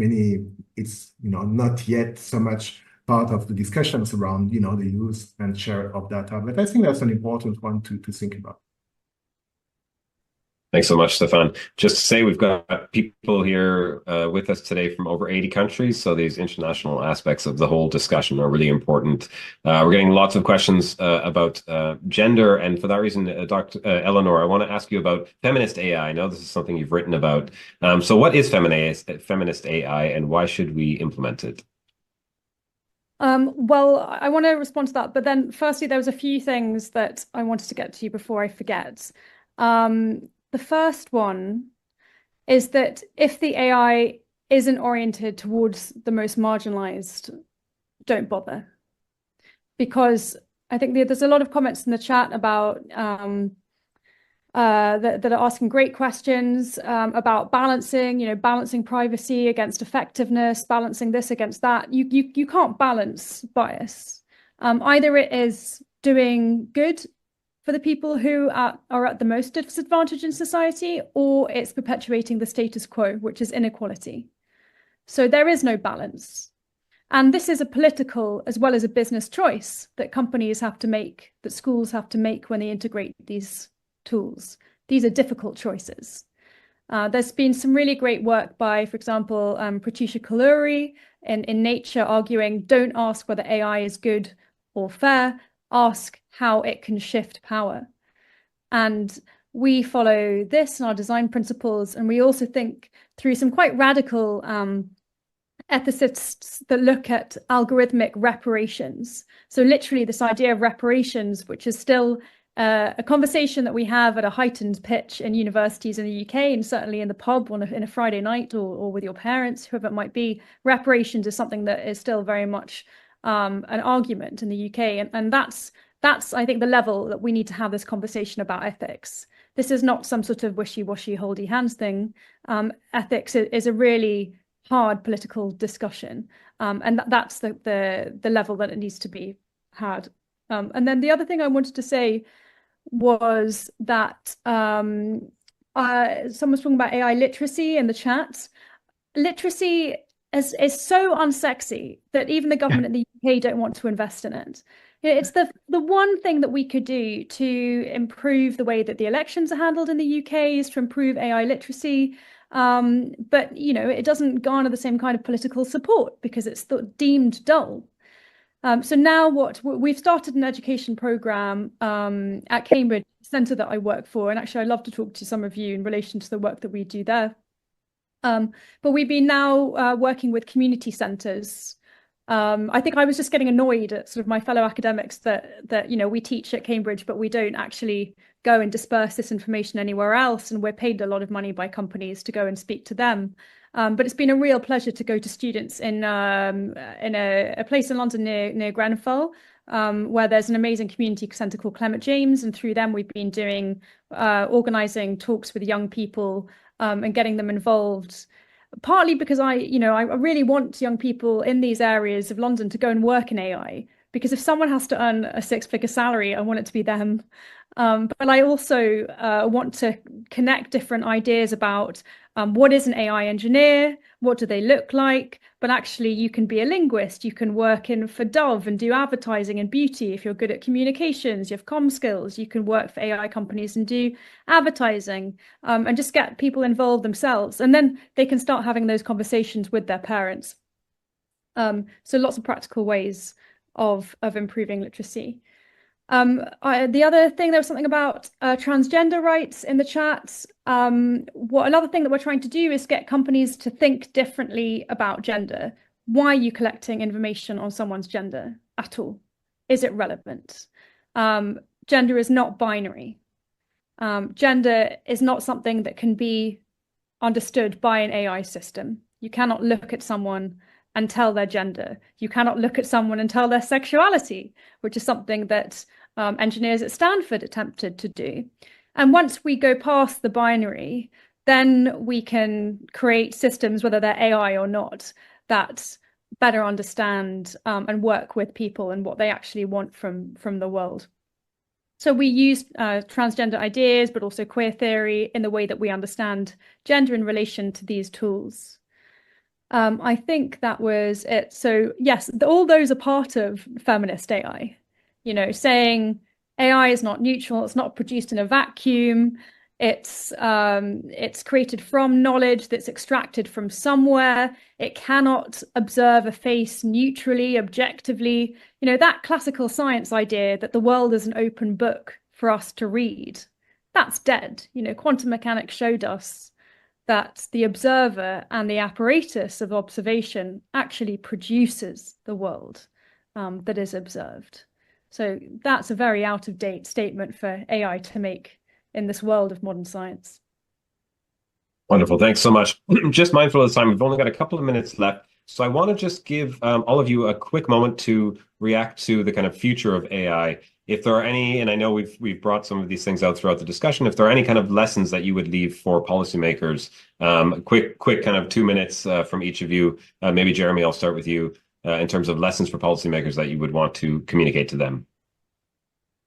it's not yet so much part of the discussions around the use and share of data. But I think that's an important one to think about. Thanks so much, Stefan. Just to say, we've got people here with us today from over 80 countries, so these international aspects of the whole discussion are really important. We're getting lots of questions about gender, and for that reason, Dr. Eleanor, I want to ask you about feminist AI. I know this is something you've written about. So what is feminist AI, and why should we implement it? Well, I want to respond to that, but then firstly, there was a few things that I wanted to get to before I forget. The first one is that if the AI isn't oriented towards the most marginalized, don't bother. Because I think there's a lot of comments in the chat about that are asking great questions about balancing privacy against effectiveness, balancing this against that. You can't balance bias. Either it is doing good for the people who are at the most disadvantage in society, or it's perpetuating the status quo, which is inequality. So there is no balance. And this is a political as well as a business choice that companies have to make, that schools have to make when they integrate these tools. These are difficult choices. There's been some really great work by, for example, Pratisha Kalluri in Nature arguing, don't ask whether AI is good or fair, ask how it can shift power. And we follow this in our design principles, and we also think through some quite radical ethicists that look at algorithmic reparations. So literally this idea of reparations, which is still a conversation that we have at a heightened pitch in universities in the UK, and certainly in the pub in a Friday night or with your parents, whoever it might be. Reparations is something that is still very much an argument in the UK, and that's I think the level that we need to have this conversation about ethics. This is not some sort of wishy-washy holdy hands thing. Ethics is a really hard political discussion, and that's the level that it needs to be had. And then the other thing I wanted to say was that someone was talking about AI literacy in the chat. Literacy is so unsexy that even the government in the UK don't want to invest in it. It's the one thing that we could do to improve the way that the elections are handled in the UK is to improve AI literacy. But it doesn't garner the same kind of political support because it's deemed dull. So now we've started an education program at Cambridge Centre that I work for, and actually I'd love to talk to some of you in relation to the work that we do there. But we've been now working with community centres. I think I was just getting annoyed at sort of my fellow academics that we teach at Cambridge, but we don't actually go and disperse this information anywhere else, and we're paid a lot of money by companies to go and speak to them. But it's been a real pleasure to go to students in a place in London near Grenfell, where there's an amazing community centre called Clement James, and through them we've been doing organising talks with young people and getting them involved. Partly because I really want young people in these areas of London to go and work in AI, because if someone has to earn a six-figure salary, I want it to be them. But I also want to connect different ideas about what is an AI engineer, what do they look like, but actually you can be a linguist, you can work for Dove and do advertising and beauty. If you're good at communications, you have comm skills, you can work for AI companies and do advertising, and just get people involved themselves. And then they can start having those conversations with their parents. So lots of practical ways of improving literacy. The other thing, there was something about transgender rights in the chat. Another thing that we're trying to do is get companies to think differently about gender. Why are you collecting information on someone's gender at all? is it relevant? Gender is not binary. Gender is not something that can be understood by an AI system. You cannot look at someone and tell their gender. You cannot look at someone and tell their sexuality, which is something that engineers at Stanford attempted to do. And once we go past the binary, then we can create systems, whether they're AI or not, that better understand and work with people and what they actually want from the world. So we use transgender ideas, but also queer theory in the way that we understand gender in relation to these tools. I think that was it. So yes, all those are part of feminist AI, you know, saying AI is not neutral, it's not produced in a vacuum. It's created from knowledge that's extracted from somewhere. It cannot observe a face neutrally, objectively. You know, that classical science idea that the world is an open book for us to read, that's dead. You know, quantum mechanics showed us that the observer and the apparatus of observation actually produces the world that is observed. So that's a very out-of-date statement for AI to make in this world of modern science. Wonderful. Thanks so much. Just mindful of the time, we've only got a couple of minutes left. So I want to just give all of you a quick moment to react to the kind of future of AI. If there are any, and I know we've brought some of these things out throughout the discussion, if there are any kind of lessons that you would leave for policymakers, quick kind of 2 minutes from each of you. Maybe Jeremy, I'll start with you in terms of lessons for policymakers that you would want to communicate to them.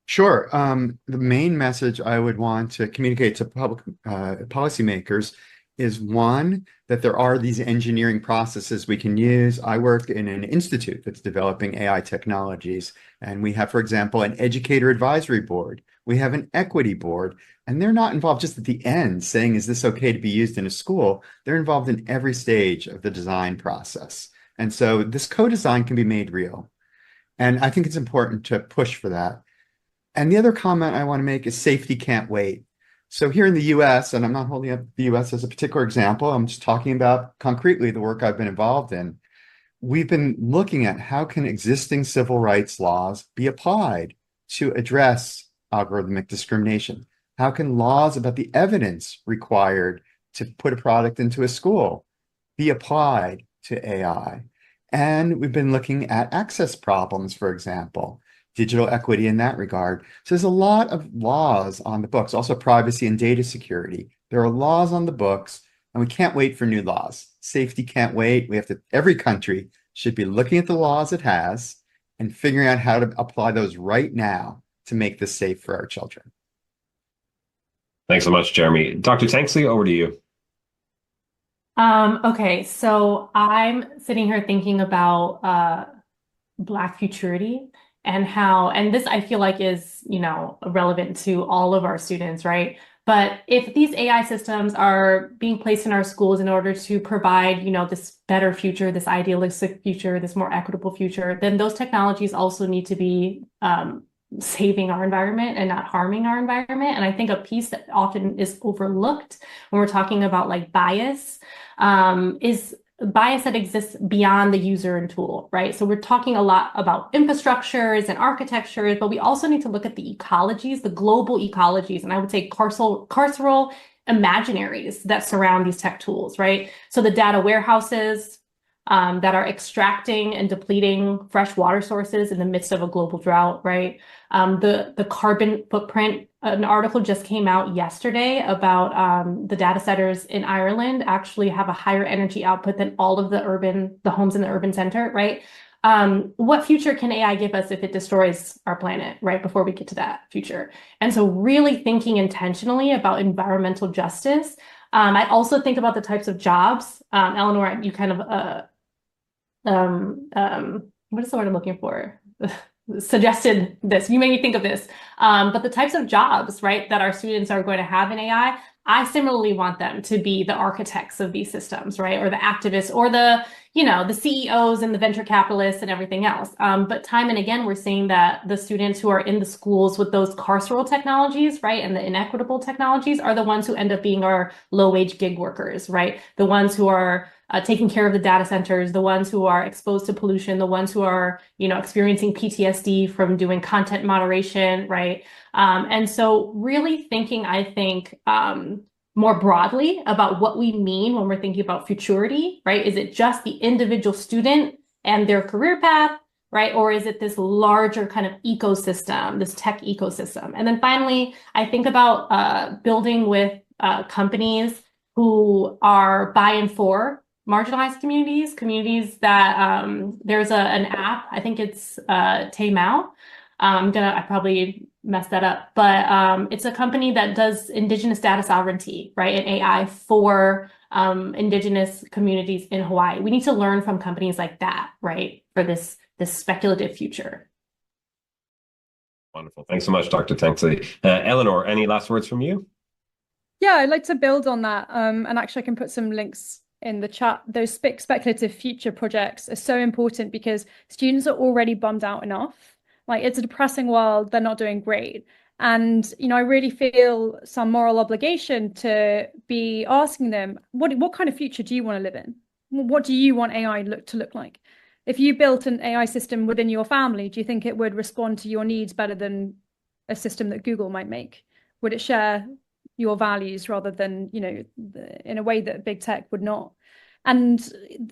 Sure. The main message I would want to communicate to public policymakers is, one, that there are these engineering processes we can use. I work in an institute that's developing AI technologies, and we have, for example, an educator advisory board. We have an equity board, and they're not involved just at the end saying, is this okay to be used in a school? They're involved in every stage of the design process. And so this co-design can be made real. And I think it's important to push for that. And the other comment I want to make is safety can't wait. So here in the US, and I'm not holding up the US as a particular example, I'm just talking about concretely the work I've been involved in. We've been looking at how can existing civil rights laws be applied to address algorithmic discrimination? How can laws about the evidence required to put a product into a school be applied to AI? And we've been looking at access problems, for example, digital equity in that regard. So there's a lot of laws on the books, also privacy and data security. There are laws on the books, and we can't wait for new laws. Safety can't wait. Every country should be looking at the laws it has and figuring out how to apply those right now to make this safe for our children. Thanks so much, Jeremy. Dr. Tanksley, over to you. Okay, so I'm sitting here thinking about Black futurity and how, and this I feel like is, you know, relevant to all of our students, right? But if these AI systems are being placed in our schools in order to provide, you know, this better future, this idealistic future, this more equitable future, then those technologies also need to be saving our environment and not harming our environment. And I think a piece that often is overlooked when we're talking about like bias is bias that exists beyond the user and tool, right? So we're talking a lot about infrastructures and architectures, but we also need to look at the ecologies, the global ecologies, and I would say carceral imaginaries that surround these tech tools, right? So the data warehouses that are extracting and depleting fresh water sources in the midst of a global drought, right? The carbon footprint, an article just came out yesterday about the data centers in Ireland actually have a higher energy output than all of the homes in the urban center, right? What future can AI give us if it destroys our planet, right, before we get to that future? And so really thinking intentionally about environmental justice. I also think about the types of jobs. Eleanor, you kind of what is the word I'm looking for? Suggested this. You made me think of this. But the types of jobs, right, that our students are going to have in AI, I similarly want them to be the architects of these systems, right? Or the activists or the, the CEOs and the venture capitalists and everything else. But time and again, we're seeing that the students who are in the schools with those carceral technologies, right, and the inequitable technologies are the ones who end up being our low-wage gig workers, right? The ones who are taking care of the data centers, the ones who are exposed to pollution, the ones who are, experiencing PTSD from doing content moderation, right? And so really thinking, I think, more broadly about what we mean when we're thinking about futurity, right? Is it just the individual student and their career path, right? Or is it this larger kind of ecosystem, this tech ecosystem? And then finally, I think about building with companies who are by and for marginalized communities that there's an app, I think it's Taimao. I probably messed that up, but it's a company that does indigenous data sovereignty, right, and AI for indigenous communities in Hawaii. We need to learn from companies like that, right, for this speculative future. Wonderful. Thanks so much, Dr. Tanksley. Eleanor, any last words from you? Yeah, I'd like to build on that. And actually, I can put some links in the chat. Those speculative future projects are so important because students are already bummed out enough. Like, it's a depressing world. They're not doing great. And, I really feel some moral obligation to be asking them, what kind of future do you want to live in? What do you want AI to look like? If you built an AI system within your family, do you think it would respond to your needs better than a system that Google might make? Would it share your values rather than, in a way that big tech would not? And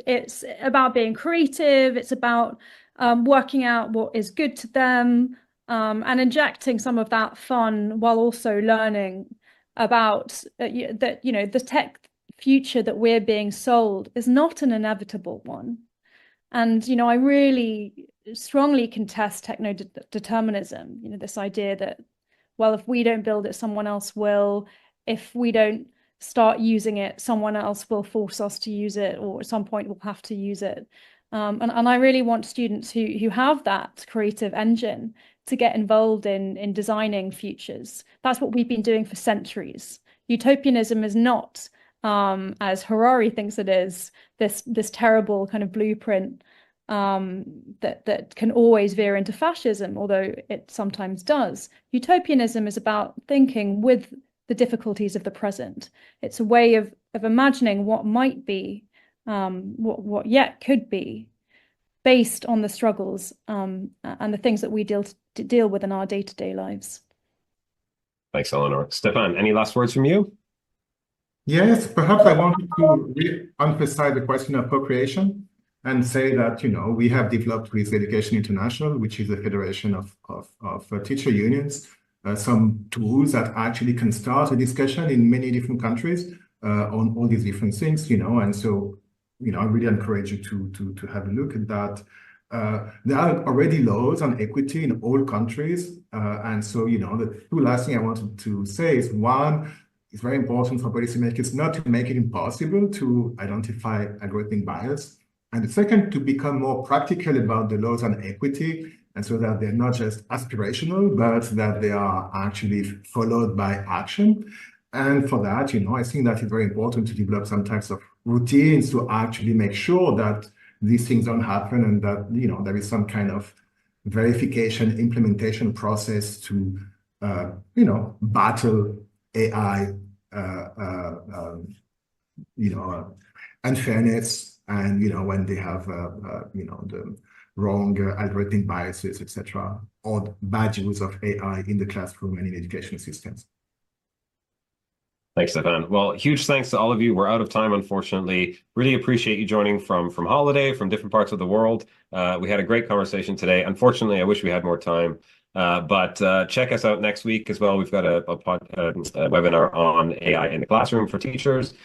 it's about being creative. It's about working out what is good to them, and injecting some of that fun while also learning about that, the tech future that we're being sold is not an inevitable one. And, I really strongly contest techno-determinism, this idea that, well, if we don't build it, someone else will. If we don't start using it, someone else will force us to use it, or at some point we'll have to use it. And I really want students who have that creative engine to get involved in designing futures. That's what we've been doing for centuries. Utopianism is not, as Harari thinks it is, this terrible kind of blueprint that can always veer into fascism, although it sometimes does. Utopianism is about thinking with the difficulties of the present. It's a way of imagining what might be, what yet could be, based on the struggles and the things that we deal with in our day-to-day lives. Thanks, Eleanor. Stefan, any last words from you? Yes, perhaps I wanted to re-emphasize the question of co-creation and say that, we have developed with Education International, which is a federation of teacher unions, some tools that actually can start a discussion in many different countries on all these different things, and so, I really encourage you to have a look at that. There are already laws on equity in all countries, and so, the two last things I wanted to say is, one, it's very important for policymakers not to make it impossible to identify algorithmic bias, and the second, to become more practical about the laws on equity, and so that they're not just aspirational, but that they are actually followed by action. And for that, I think that it's very important to develop some types of routines to actually make sure that these things don't happen, and that, there is some kind of verification, implementation process to, battle AI, unfairness, and, when they have, the wrong algorithmic biases, etc., or bad use of AI in the classroom and in education systems. Thanks, Stefan. Well, huge thanks to all of you. We're out of time, unfortunately. Really appreciate you joining from holiday, from different parts of the world. We had a great conversation today. Unfortunately, I wish we had more time. But check us out next week as well. We've got a webinar on AI in the classroom for teachers.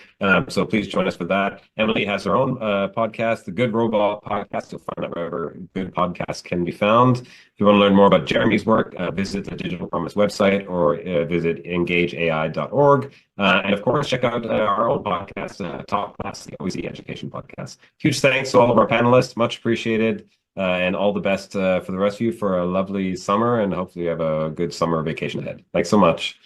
So please join us for that. Emily has her own podcast, the Good Robot Podcast. You'll find out wherever good podcasts can be found. If you want to learn more about Jeremy's work, visit the Digital Promise website or visit engageai.org. And of course, check out our own podcast, Top Class, the OECD Education Podcast. Huge thanks to all of our panelists. Much appreciated. And all the best for the rest of you for a lovely summer, and hopefully you have a good summer vacation ahead. Thanks so much.